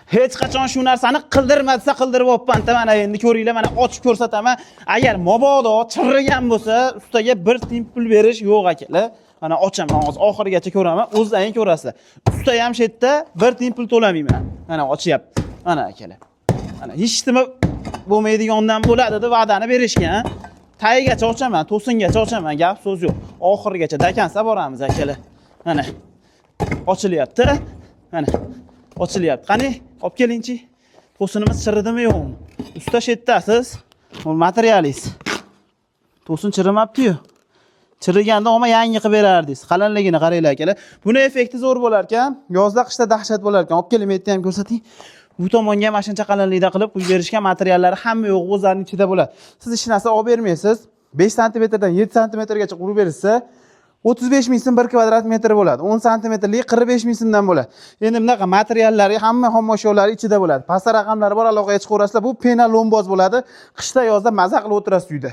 Hech qachon shu narsani qildirma desa qildirib o'pman-da. Mana endi ko'ringlar, mana ochib ko'rsataman. Agar mabodo chirrigan bo'lsa, ustaga bir tiyin pul berish yo'q akalar. Mana ochaman, hozir oxirigacha ko'raman, o'zlaring ko'rasizlar. Usta ham shu yerda bir tiyin pul to'lamayman. Mana ochyapti. Mana akalar. Mana hech nima bo'lmaydigandan bo'ladi deb va'dani berishgan. Tayigacha ochaman, to'singacha ochaman, gap so'z yo'q. Oxirigacha dakansa boramiz akalar. Mana ochilyapti. Mana ochilyapti. Qani, olib kelingchi. To'sinimiz chiridimi yo'qmi? Usta shu yerdasiz. Bu materialingiz. To'sin chirimabdi-yu. Chiriganda ama yangi qilib berardingiz. Qalinligini qaranglar akalar. Buni effekti zo'r bo'lar ekan. Yozda qishda dahshat bo'lar ekan. Olib kelib yerda ham ko'rsating. Bu tomonga ham shuncha qalinlikda qilib qo'yib berishgan materiallari hamma yo'q o'zlarining ichida bo'ladi. Siz hech narsa olib bermaysiz. 5 sm dan 7 sm gacha qurib berilsa, 35 ming so'm 1 kvadrat metr bo'ladi. 10 sm-lik 45 ming so'mdan bo'ladi. Endi bunaqa materiallari hamma xomashyolar ichida bo'ladi. Pasta raqamlari bor, aloqaga chiqaverasizlar. Bu pena lomboz bo'ladi. Qishda yozda maza qilib o'tirasiz uyda.